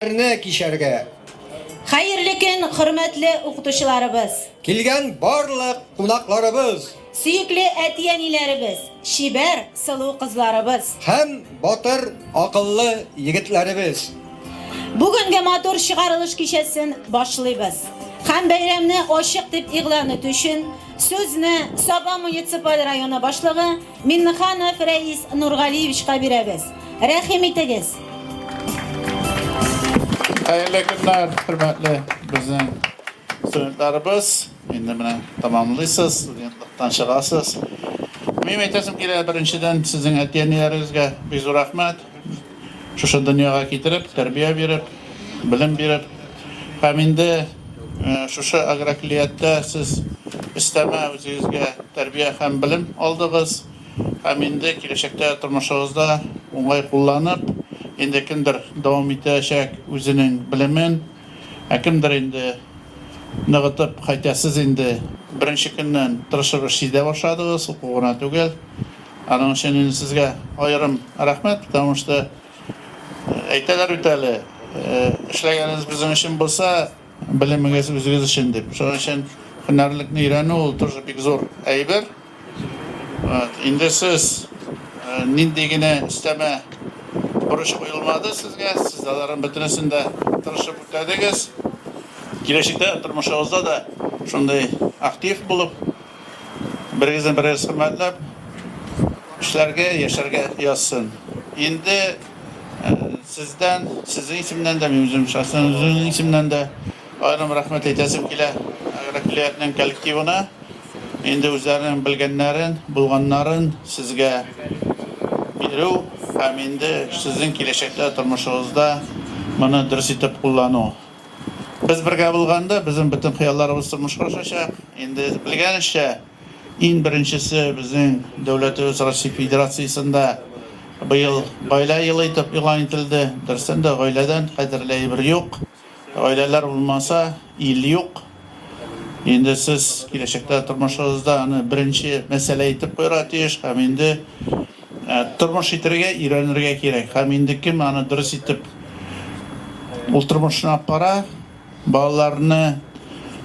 günlerini kişerge. Hayırlı gün, hürmetli okutuşlarımız. Kilgen barlık kunaklarımız. Süyüklü etiyenilerimiz. Şiber, sılı kızlarımız. Hem batır akıllı yigitlerimiz. Bugünkü motor çıkarılış kişisin başlayız. Hem bayramını aşık dip ilanı düşün. Sözünü Sabah Municipal Rayonu Başlığı Minnixanov Reis Nurgaliyevich'e beremiz. Rahim etiniz. Hayırlı günler, hürmetli bizim studentlarımız. Endi buni tamamlaysiz, studentlikdan chiqasiz. Men aytasim kerak, birinchidan sizning aytganlaringizga bezo'r rahmat. Shu dunyoga keltirib, tarbiya berib, bilim berib, ham endi shu agrokliyatda siz istama o'zingizga tarbiya ham bilim oldingiz. Ham endi kelajakda turmushingizda o'ng'ay qo'llanib, endi kimdir davom etashak o'zining bilimin, kimdir endi nig'itib qaytasiz endi birinchi kundan tirishib ishlayda boshladingiz, o'quvona tugul. Ana o'shaning sizga ayrim rahmat, потому что aytalar o'tali, ishlaganingiz bizning uchun bo'lsa, bilimingiz o'zingiz uchun deb. Shuning uchun hunarlikni o'rganish u тоже bek zo'r ayber. Endi siz nindigina istama burish qo'yilmadi sizga, sizlarning bitinasida tirishib o'tadingiz. Kelajakda turmushingizda da shunday aktiv bo'lib, biringizni biringiz hurmatlab, ishlarga, yasharga yozsin. Endi sizdan, sizning ismdan da, men o'zim shaxsan o'zimning ismdan da ayrim rahmat aytasim kelar agrokliyatning kollektivina. Endi o'zlarining bilganlarin, bo'lganlarin sizga berib, ham endi sizning kelajakda turmushingizda mana durust etib qo'llanuv. Biz birga bo'lganda bizim bütün xayollarimiz turmushga oshacak. Endi bilganingizcha eng birinchisi bizning davlatimiz Rossiya Federatsiyasida bu yil oila yili etib e'lon etildi. Darsanda oiladan qadrli bir yo'q. Oilalar bo'lmasa el yo'q. Endi siz kelajakda turmushingizda ani birinchi masala etib qo'yaratish, ham endi turmush etirga iranirga kerak. Ham endi kim ani durust etib turmushni olib bora, bolalarni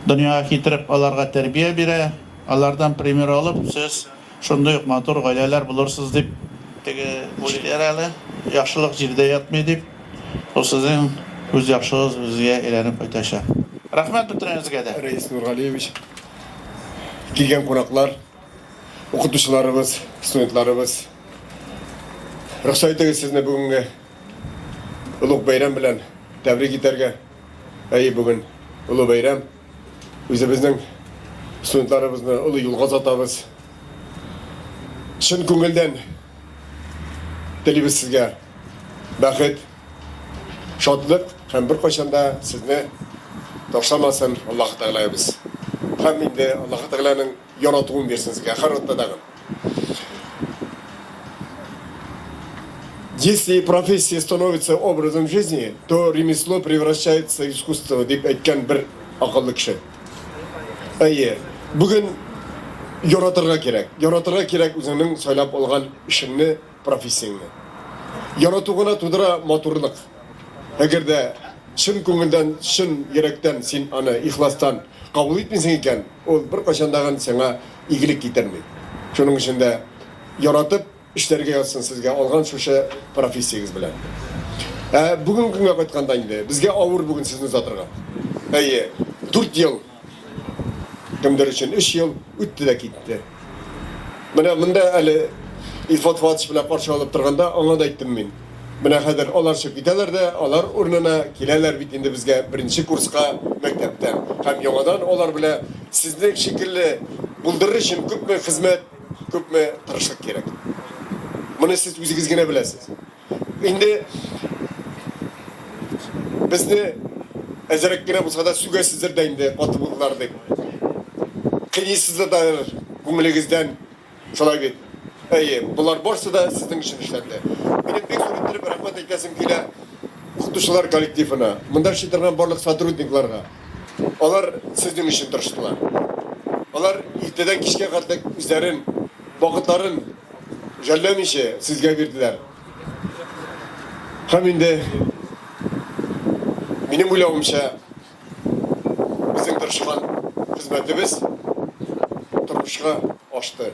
dunyoga keltirib, ularga tarbiya bera, ulardan primyer olib, siz shunday motor oilalar bo'lursiz deb o'ylaylar. Yaxshilik yerda yotmaydi deb, o sizning o'z yaxshilik o'ziga aylanib o'tashar. Rahmat bitirangizga da. Reis Nurgaliyevich, kelgan qonaqlar, o'qituvchilarimiz, studentlarimiz, ruxsat eting sizni bugungi ulug' bayram bilan tabrik etarga. Bugün ulug' bayram. O'zimizning studentlarimizni ulug' yo'lga uzatamiz. Chin ko'ngildan tilimiz sizga baxt, shodlik ham bir qachonda sizni to'xtamasin Alloh taolomiz. Ham endi Alloh taoloning yaratuvini bersin sizga hayotda dag'in. Если профессия становится образом жизни, то ремесло превращается в искусство, деп aytgan bir aqlli kishi. Bugun yaratırga kerak o'zining saylab olgan ishini, professiyangni. Yaratug'ini tudira motorlik. Agarda chin ko'ngildan, chin yurakdan sen ana ixlosdan qabul etmasang ekan, u bir qachondag'in senga igilik keltirmaydi. Shuning uchun da yaratib ishlarga yozsin sizga olgan shusha professiyangiz bilan. Bugun kunga qaytganda endi bizga avur bugun sizni uzatırga. 4 yil kimdir uchun 3 yil o'tdi da ketdi. Mana bunda hali iltifot fatish bilan qarshi olib turganda anga aytdim men. Buna hozir ular chiqib ketadilar-da, ular o'rnina kelalar bit endi bizga birinchi kursga maktabdan. Ham yangidan ular bilan sizning shekilli buldirish uchun ko'pmi xizmat, ko'pmi tirishlik kerak. Buni siz o'zingizgina bilasiz. Endi bizni azrakkina bo'lsa-da sugasizlarda endi qotiblar deb. Qiysizda ko'nglingizdan sholay deb. Bular borsa-da sizning uchun ishladi. Meni bek so'raytirib rahmat aytasim kelar o'qituvchilar kollektivina, bunda ishlaydigan barliq sotrudniklarga. Ular sizning uchun turishdilar. Ular ertadan kechga qadar o'zlarin vaqtlarin jallamisha sizga berdilar. Ham endi Benim uylauымша біздің тырышқан қызметіміз тұрмышқа ашты.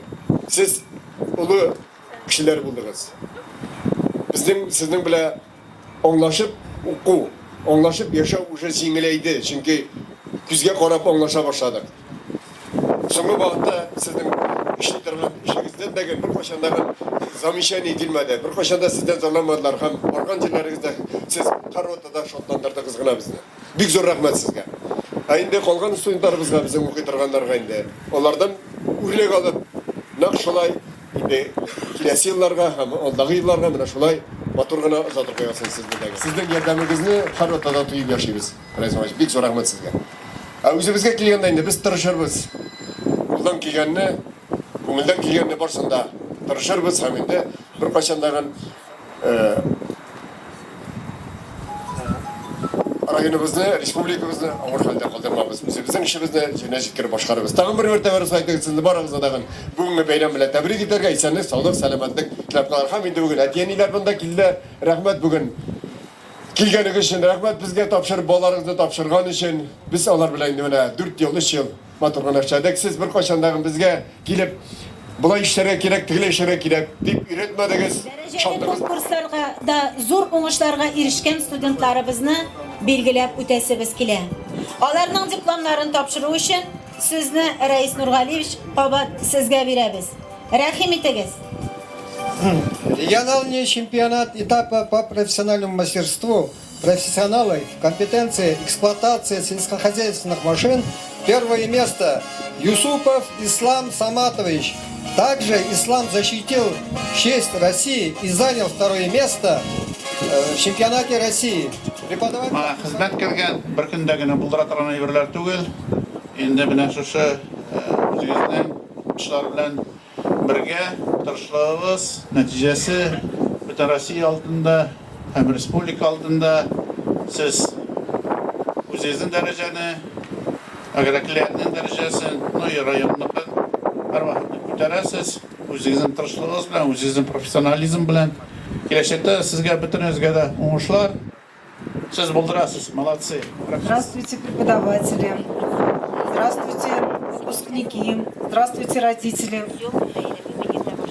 Сіз ұлы кішілер болдыңыз. Сіздің біле оңлашып оқу, оңлашып yaşау уже жеңілейді. Çünkü күзге қарап оңлаша башладық. Соңғы бағытта сіздің işinizden деген бір қошандағы замечание етілмеді. Бір қошанда сізден зорламадылар. Һәм барған жерлеріңізде сіз қаруатада шотландырды қызғына бізді. Бик зор рахмет сізге. Енді қалған студенттарымызға, біздің оқи тұрғандарға енді олардан үрлек алып, нақ шолай келесі жылларға һәм алдағы жылларға мына шолай матур гына озатып қоясың сіздің. Сіздің ярдәмегезне һәрвакытта туып яшибез. Бик зор рахмет сізге. Үзебезгә килгәндә инде без тырышырбыз. Кулдан килгәнне, күңелдән килгәнне барсында тырышырбыз һәм инде бер кайчандагы районыбызны, республикабызны авыр хәлдә калдырмабыз. Үзебезнең эшебезне җиңә җиткереп башкарабыз. Тагын бер мәртәбә рәхмәт сезне барыгызга да бүгенге бәйрәм белән тәбрик итәргә, исәнлек, саулык, сәламәтлек теләп калар. Һәм инде бүген әтиәниләр монда килде. Рәхмәт бүген килгәнегез өчен, рәхмәт безгә тапшырып балаларыгызны тапшырган өчен. Без алар белән инде менә 4 ел, 3 ел матур гына эшләдек. Сез бер кайчандагы безгә килеп булай эшләргә кирәк, тигеле эшләргә кирәк дип өйрәтмәдегез. Конкурсларга да зур уңышларга ирешкән студентларыбызны билгеләп үтәсебез килә. Аларның дипломнарын тапшыру өчен сезне Рәис Нургалиевич кабат сезгә бирәбез. Рәхим итегез. Региональный чемпионат этапа по профессиональному мастерству профессионалы в компетенции эксплуатации сельскохозяйственных машин. Первое место Юсупов Ислам Саматович. Также Ислам защитил честь России и занял второе место в чемпионате России. Преподаватель. Хезмәт кергән бер көндә генә булдыра торган әйберләр түгел. Инде менә шушы үзегезнең эшләр белән бергә тырышлыгыбыз нәтиҗәсе бөтен Россия алдында һәм республика алдында сез үзегезнең дәрәҗәне, аграрияның дәрәҗәсен, районныкын һәрвакыт күтәрәсез. Үзегезнең тырышлыгыбыз белән, үзегезнең профессионализм белән киләчәктә сезгә бөтенегезгә дә уңышлар. Сез булдырасыз, молодцы. Здравствуйте, преподаватели. Здравствуйте, выпускники. Здравствуйте, родители.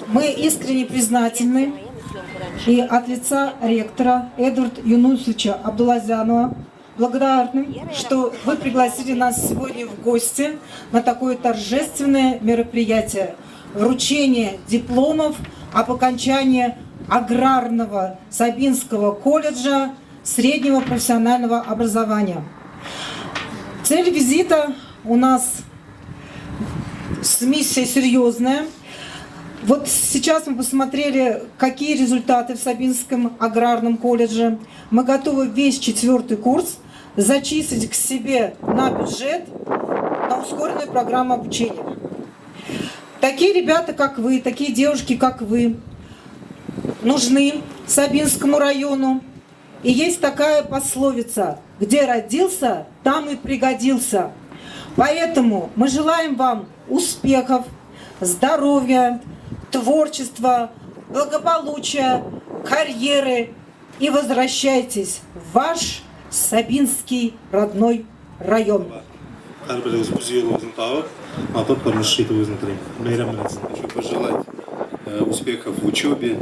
Мы искренне признательны и от лица ректора Эдварда Юнусовича Абдулазянова благодарны, что вы пригласили нас сегодня в гости на такое торжественное мероприятие. Вручение дипломов об окончании аграрного Сабинского колледжа среднего профессионального образования. Цель визита у нас миссия серьезная. Вот сейчас мы посмотрели, какие результаты в Сабинском аграрном колледже. Мы готовы весь 4-й курс зачислить к себе на бюджет, на ускоренную программу обучения. Такие ребята, как вы, такие девушки, как вы, нужны Сабинскому району. И есть такая пословица: где родился, там и пригодился. Поэтому мы желаем вам успехов, здоровья, творчества, благополучия, карьеры. И возвращайтесь в ваш Сабинский родной район. Хочу пожелать успехов в учебе.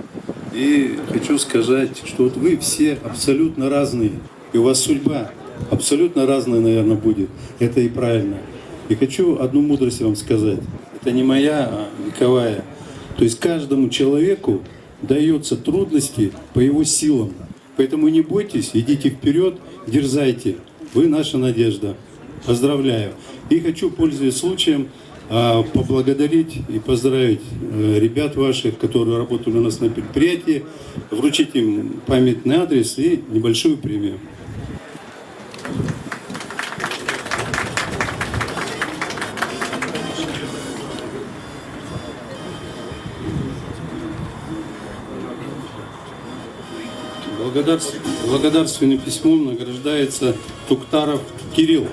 И хочу сказать, что вот вы все абсолютно разные. И у вас судьба абсолютно разная, наверное, будет. Это и правильно. И хочу одну мудрость вам сказать. Это не моя, а вековая. То есть каждому человеку даются трудности по его силам. Поэтому не бойтесь, идите вперед, дерзайте. Вы наша надежда. Поздравляю. И хочу, пользуясь случаем, поблагодарить и поздравить ребят ваших, которые работали у нас на предприятии, вручить им памятный адрес и небольшую премию. Благодарственным письмом награждается Туктаров Кирилл.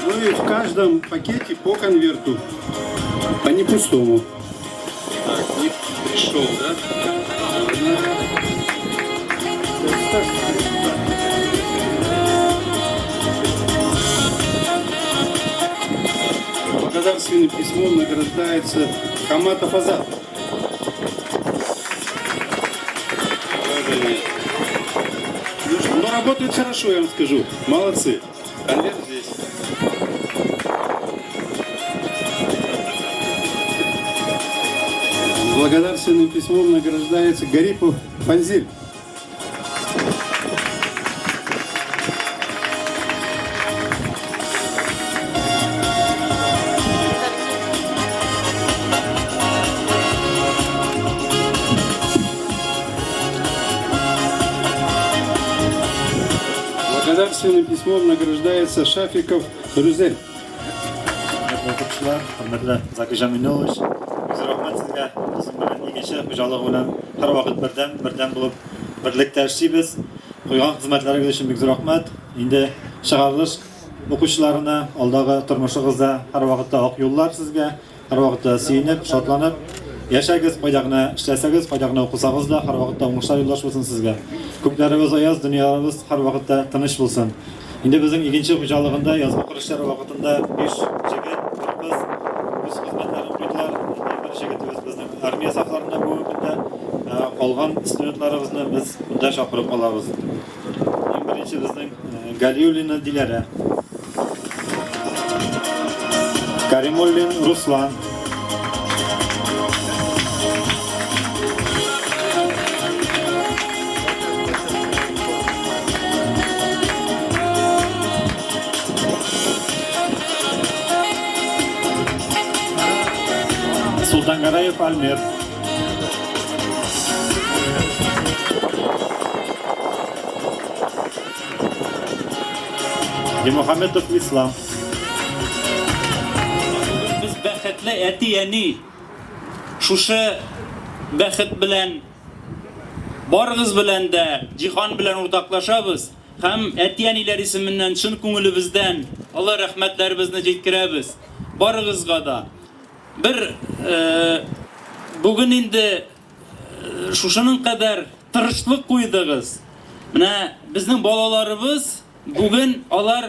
Ну и в каждом пакете по конверту, а не пустому. Так, Пришел, да? Благодарственным письмом награждается Хаматов Азат. Но работают хорошо, я вам скажу. Молодцы. Конверт здесь. Благодарственным письмом награждается Гарипов Фанзиль. Благодарственным письмом награждается Шафиков Рюзель. O'quvchilar, hurmatli Zaki Jamilovich, biz rahmat sizga. Bizim bilan ikkinchi xo'jalik bilan har vaqt birdan bo'lib birlikda ishlaymiz. Qo'ygan xizmatlaringiz uchun biz rahmat. Endi shaharlik o'quvchilarini oldagi turmushingizda har vaqtda oq yo'llar sizga, har vaqtda suyunib, shodlanib yashagingiz, foydag'ini ishlasangiz, foydag'ini o'qisangiz-da har vaqtda o'ngishlar yo'llash bo'lsin sizga. Ko'klarimiz oyoz, dunyomiz har vaqtda tinch bo'lsin. Endi bizning ikkinchi xo'jaligida yozgi qurishlar vaqtida 5 yigit, bir qiz o'z xizmatlarini qo'ydilar. Bir yigit bizning armiya saflarida bu kunda qolgan studentlarimizni biz bunda chaqirib qolamiz. Eng birinchi bizning Galiyulina Dilara, Karimullin Ruslan, Sultangarayev Almir, Muhamedov Islam. Biz baxtli atiyani shusha baxt bilan borg'iz bilan da jihon bilan o'rtoqlashamiz. Ham atiyanilar ismidan chin ko'nglimizdan Alloh rahmatlarimizni yetkiramiz. Borg'izga da bir bugun endi shushaning qadar tirishlik qo'ydingiz. Mana bizning bolalarimiz bugun ular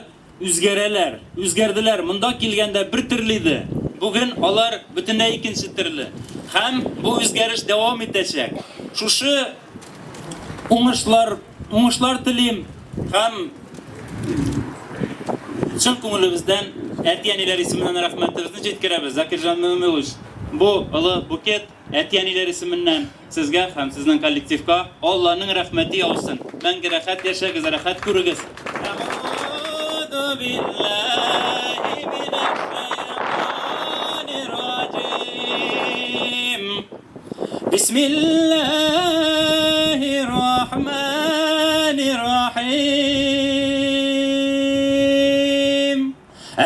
o'zgardilar. Munda kelganda bir tirlidi. Bugun ular butunlay ikkinchi tirli. Ham bu o'zgarish davom etacak. Shu o'ngishlar tilim ham chin ko'nglimizdan atiyanilar ismidan rahmatimizni yetkiramiz. Zakirjon Mo'minovich, bu buket atiyanilar ismidan sizga ham sizning kollektivga Allohning rahmati yog'sin. Menga rahat yashagiz, rahat ko'rigiz. Bismillahirrahmanirrahim.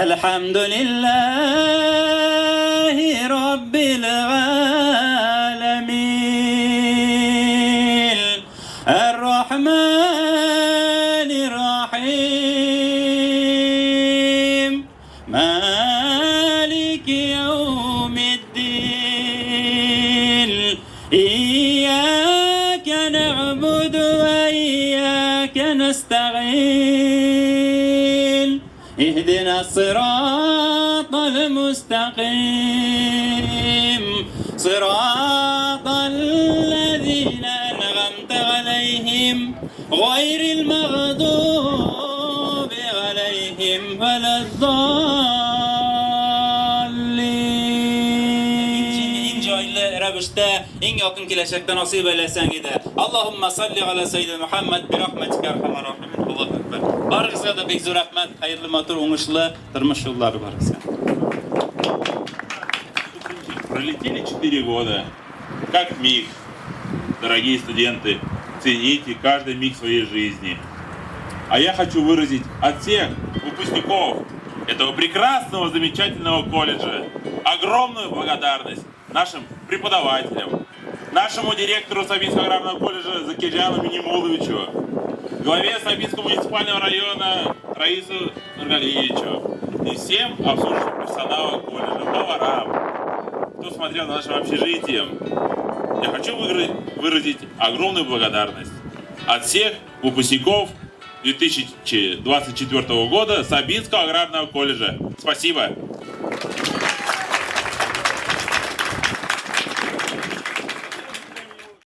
Elhamdülillahi Rabbil alamin. Errahmanirrahim. Maliki yevmiddin. İyyâke na'budu ve iyyâke nesta'in. اهدنا الصراط المستقيم صراط الذين أنعمت عليهم غير المغضوب عليهم ولا الضالين. joyli ravishda eng yaqin kelajakda nasib aylasan edi. Allohumma salli ala sayyidina Muhammad bi rahmatika arhamar rohimin. Allohu akbar. Barig'izga da bek zo'r rahmat, xayrli motor o'ngishli turmush yo'llari barig'izga. Пролетели 4 года. Как миг, дорогие студенты, цените каждый миг своей жизни. А я хочу выразить от всех выпускников этого прекрасного, замечательного колледжа огромную благодарность нашим преподавателям, нашему директору Сабинского аграрного колледжа Закиржану Минимуловичу, главе Сабинского муниципального района Раису Нургалиевичу и всем обслуживающим персонала колледжа, поварам, кто смотрел на нашим общежитием. я хочу выразить огромную благодарность от всех выпускников 2024 года Сабинского аграрного колледжа. Спасибо.